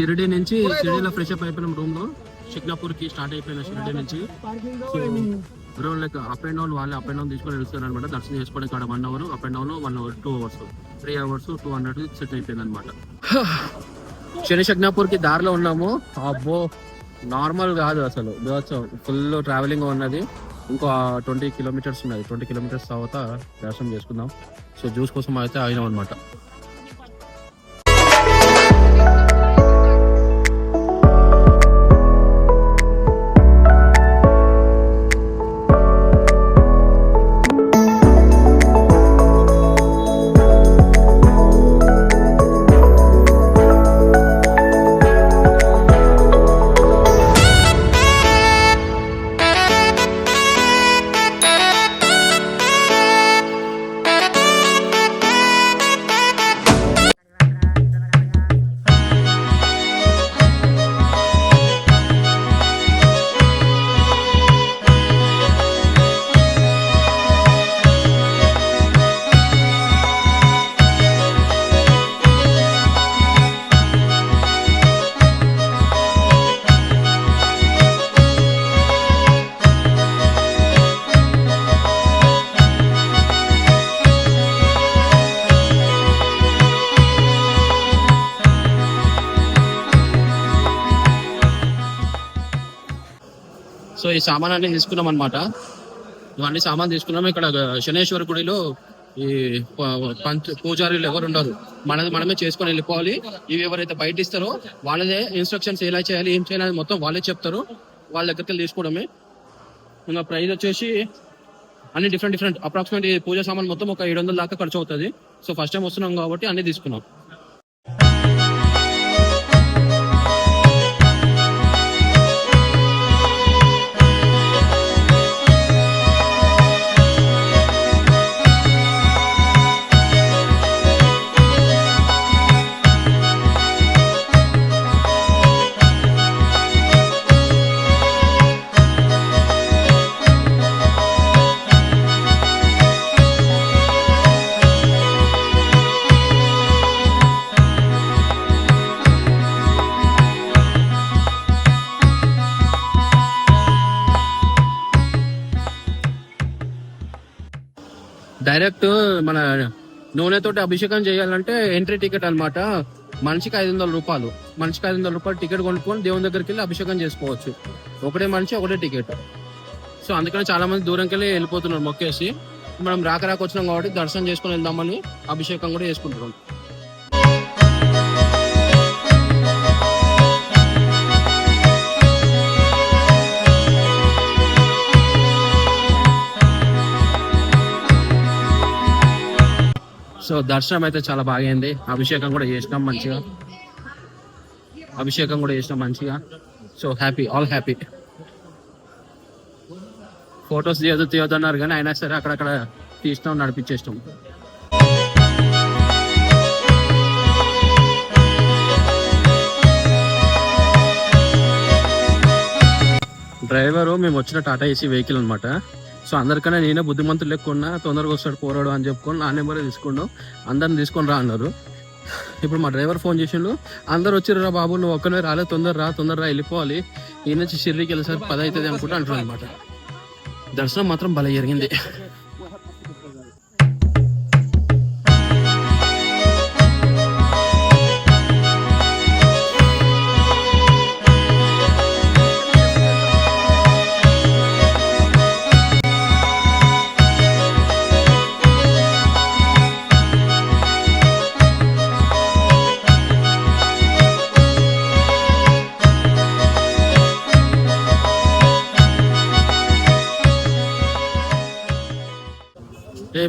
షిరిడి నుంచి షిరిడిలో fresh up అయిపోయిన రూమ్ లో షిక్నాపూర్ కి స్టార్ట్ అయిపోయిన షిరిడి నుంచి. So bro like up and down వాళ్ళే అప్ అండ్ డౌన్ తీసుకొని వెళ్తారు అనమాట. దర్శనం చేసుకోవడానికి ఇక్కడ 1 hour, up and down 1 hour 2 hours 3 hours 200 set అయిపోయింది అనమాట. షిక్నాపూర్ కి దారిలో ఉన్నాము. అబ్బో నార్మల్ కాదు అసలు, ఫుల్ ట్రావెలింగ్ ఉన్నది. ఇంకో 20 kilometers ఉన్నది. 20 kilometers తర్వాత దర్శనం చేసుకుందాం. సో జ్యూస్ కోసం అయితే అయినాం అనమాట. సో ఈ సామాన్ అన్ని తీసుకున్నాం అనమాట. ఇవన్నీ సామాన్ తీసుకున్నాం. ఇక్కడ శనేశ్వర గుడిలో ఈ పూజారులు ఎవరు ఉండరు, మనమే చేసుకొని వెళ్ళిపోవాలి. ఇవి ఎవరైతే బయట ఇస్తారో వాళ్ళదే ఇన్స్ట్రక్షన్స్ ఎలా చేయాలి ఏం చేయాలి మొత్తం వాళ్ళే చెప్తారు. వాళ్ళ దగ్గరికి వెళ్ళి తీసుకోవడమే. ఇంకా ప్రైస్ వచ్చేసి అన్ని డిఫరెంట్ అప్రాక్సిమేట్ పూజ సామాన్ మొత్తం ఒక 700 దాకా ఖర్చు అవుతుంది. సో ఫస్ట్ టైం వస్తున్నాం కాబట్టి అన్ని తీసుకున్నాం. డైరెక్ట్ మన నూనెతోటి అభిషేకం చేయాలంటే ఎంట్రీ టికెట్ అనమాట. మనిషికి 500 రూపాయలు. మనిషికి 500 రూపాయలు టికెట్ కొనుక్కొని దేవుని దగ్గరికి వెళ్ళి అభిషేకం చేసుకోవచ్చు. ఒకటే మనిషి ఒకటే టికెట్. సో అందుకని చాలా మంది దూరంకి వెళ్ళి వెళ్ళిపోతున్నారు మొక్కేసి. మనం రాక వచ్చినాం కాబట్టి దర్శనం చేసుకుని వెళ్దామని అభిషేకం కూడా చేసుకుంటున్నాం. సో దర్శనం అయితే చాలా బాగా అయింది. అభిషేకం కూడా చేసినాం మంచిగా. So happy, all happy. Photos తీయొద్దు అన్నారు కానీ అయినా సరే అక్కడక్కడ తీసినాం, నడిపించేసినాం. డ్రైవరు మేము వచ్చిన టాటా ఏసీ వెహికల్ అనమాట. సో అందరికన్నా నేనే బుద్ధిమంతులు లేకున్నా, తొందరగా వస్తాడు పోరాడు అని చెప్పుకొని నా నెంబరే తీసుకున్నాం. అందరిని తీసుకొని రా అన్నారు. ఇప్పుడు మా డ్రైవర్ ఫోన్ చేసిండు, అందరు వచ్చిర్రా బాబు, నువ్వు ఒక్కనే రాలేదు, తొందర రా వెళ్ళిపోవాలి, ఈ నుంచి షిర్డీకి వెళ్ళేసరికి 10 అవుతుంది అనుకుంటా అంటున్నాను అనమాట. దర్శనం మాత్రం భలే జరిగింది.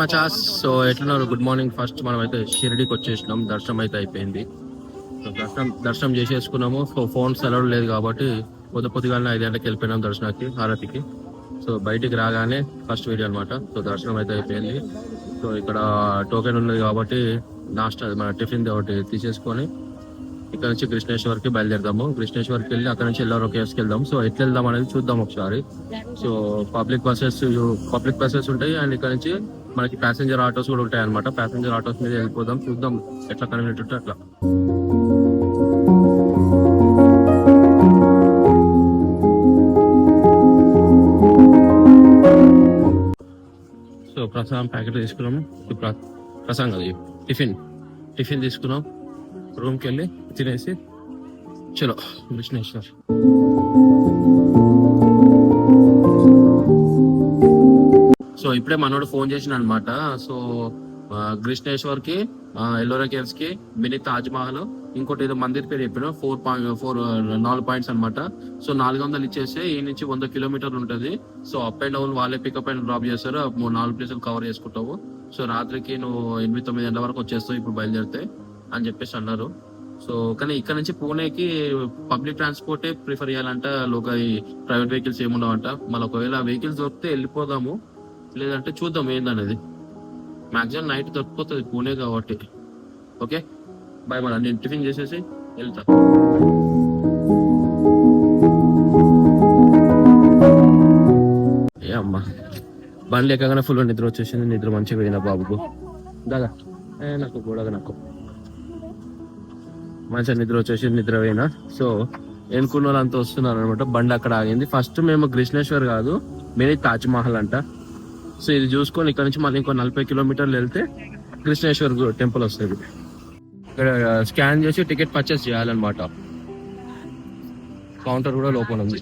మచాస్, సో ఎట్లున్నారు? Good morning. ఫస్ట్ మనం అయితే షిరిడీకి వచ్చేసినాం. దర్శనం అయితే అయిపోయింది. సో దర్శనం చేసేసుకున్నాము. సో ఫోన్స్ అలౌడ్ లేదు కాబట్టి పొద్దుగానే 5 గంటలకు వెళ్ళిపోయినాం దర్శనానికి, హారతికి. సో బయటికి రాగానే ఫస్ట్ వీడియో అనమాట. సో దర్శనం అయితే అయిపోయింది. సో ఇక్కడ టోకెన్ ఉన్నది కాబట్టి నాస్ట్ మన టిఫిన్ ఒకటి తీసేసుకొని ఇక్కడ నుంచి కృష్ణేశ్వర్కి బయలుదేరదాము. కృష్ణేశ్వర్కి వెళ్ళి అక్కడ నుంచి ఎల్లారో కేవ్స్కి వెళ్దాం. సో ఎట్లా వెళ్దాం అనేది చూద్దాం ఒకసారి. సో పబ్లిక్ బస్సెస్ ఉంటాయి అండ్ ఇక్కడ నుంచి మనకి ప్యాసింజర్ ఆటోస్ కూడా ఉంటాయి అనమాట. ప్యాసింజర్ ఆటోస్ మీద వెళ్ళిపోదాం, చూద్దాం ఎట్లా కన్వీనియంట్ ఉంటే అట్లా. ప్రసాదం ప్యాకెట్ తీసుకున్నాము. ప్రసాదం కదా, టిఫిన్ తీసుకున్నాం. రూమ్కి వెళ్ళి తినేసి చలో కృష్ణేశ్వర్. సో ఇప్పుడే మనోడు ఫోన్ చేసిన అనమాట. సో కృష్ణేశ్వర్ కి, ఎల్లోరా కేవ్స్ కి, మినీ తాజ్ మహల్, ఇంకోటి ఏదో మందిర్ పేరు చెప్పిన 4 పాయింట్స్ అనమాట. సో 400 ఇచ్చేస్తే ఈ నుంచి 100 కిలోమీటర్లు ఉంటుంది. సో అప్ అండ్ డౌన్ వాళ్ళే పికప్ అండ్ డ్రాప్ చేస్తారు. 4 ప్లేసులు కవర్ చేసుకుంటావు. సో రాత్రికి నువ్వు 8-9 గంటల వరకు వచ్చేస్తావు ఇప్పుడు బయలుదేరితే అని చెప్పేసి అన్నారు. సో కానీ ఇక్కడ నుంచి పూణేకి పబ్లిక్ ట్రాన్స్పోర్టే ప్రిఫర్ చేయాలంట. లోకల్ ప్రైవేట్ వెహికల్స్ ఏముండవంట. మళ్ళీ ఒకవేళ వెహికల్స్ దొరికితే వెళ్ళిపోదాము, లేదంటే చూద్దాం ఏందనేది. మాక్సిమం నైట్ దొరికిపోతుంది పూణే కాబట్టి. Okay bye. మన నేను టిఫిన్ చేసేసి వెళ్తా. ఏ అమ్మా బండి ఎక్కగానే ఫుల్ నిద్ర వచ్చేసింది. నిద్ర మంచిగా పోయినా బాబుకు. దాదా నాకు కూడా నాకు మంచిగా నిద్ర వచ్చేసింది. నిద్ర పోయినా. సో ఎన్నుకున్న వాళ్ళంతా వస్తున్నారు అనమాట. బండి అక్కడ ఆగింది. ఫస్ట్ మేము కృష్ణేశ్వర్ కాదు, మినీ తాజ్ మహల్ అంట. సో ఇది చూసుకొని ఇక్కడ నుంచి మళ్ళీ ఇంకో 40 కిలోమీటర్లు వెళ్తే కృష్ణేశ్వర్ టెంపుల్ వస్తుంది. ఇక్కడ స్కాన్ చేసి టికెట్ పర్చేస్ చేయాలన్నమాట. కౌంటర్ కూడా లోపల ఉంది.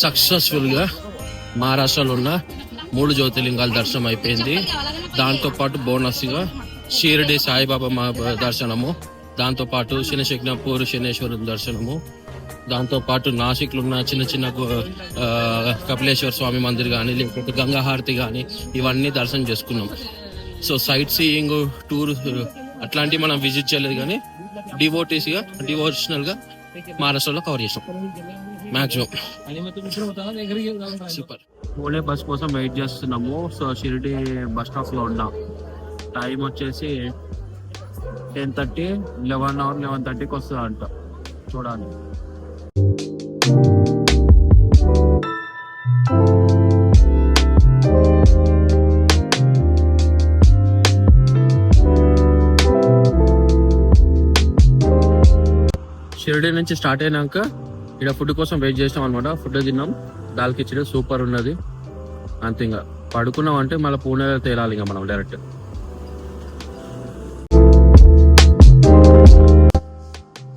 సక్సెస్ఫుల్గా మహారాష్ట్రలో ఉన్న 3 జ్యోతిర్లింగాల దర్శనం అయిపోయింది. దాంతోపాటు బోనస్గా షిరిడి సాయిబాబా దర్శనము, దాంతోపాటు శనిశిగ్నాపూర్ శనేశ్వరం దర్శనము, దాంతోపాటు నాసిక్లో ఉన్న చిన్న చిన్న కపిలేశ్వర స్వామి మందిర్ కానీ లేకపోతే గంగాహారతి కానీ ఇవన్నీ దర్శనం చేసుకున్నాం. సో సైట్ సీయింగ్ టూర్ అట్లాంటివి మనం విజిట్ చేయలేదు, కానీ డివోషనల్గా మహారాష్ట్రలో కవర్ చేసాం మ్యాక్సిమం. సూపర్. పూణే బస్ కోసం వెయిట్ చేస్తున్నాము. సో షిరిడి బస్ స్టాప్ లో ఉన్నాం. టైం వచ్చేసి 10:30, 11:30కి వస్తుంది అంట. చూడాలి. షిరిడి నుంచి స్టార్ట్ అయినాక ఇక్కడ ఫుడ్ కోసం వెయిట్ చేసినాం అనమాట. ఫుడ్ తిన్నాం, దాల్ కిచడి సూపర్ ఉన్నది. అంతే, ఇంకా పడుకున్నాం అంటే మళ్ళీ పూణేలో తేలాలి ఇంకా మనం డైరెక్ట్.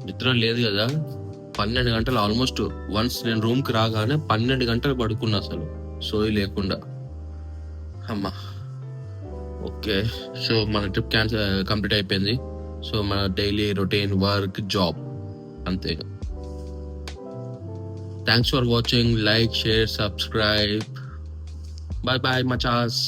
నిద్ర లేదు కదా, 12 గంటలు ఆల్మోస్ట్. వన్స్ నేను రూమ్కి రాగానే 12 గంటలు పడుకున్నా అసలు సోయి లేకుండా. అమ్మా ఓకే. సో మన ట్రిప్ కంప్లీట్ అయిపోయింది. సో మన డైలీ రొటీన్ వర్క్ జాబ్ అంతే. Thanks for watching. Like, share, subscribe. Bye bye మచాస్.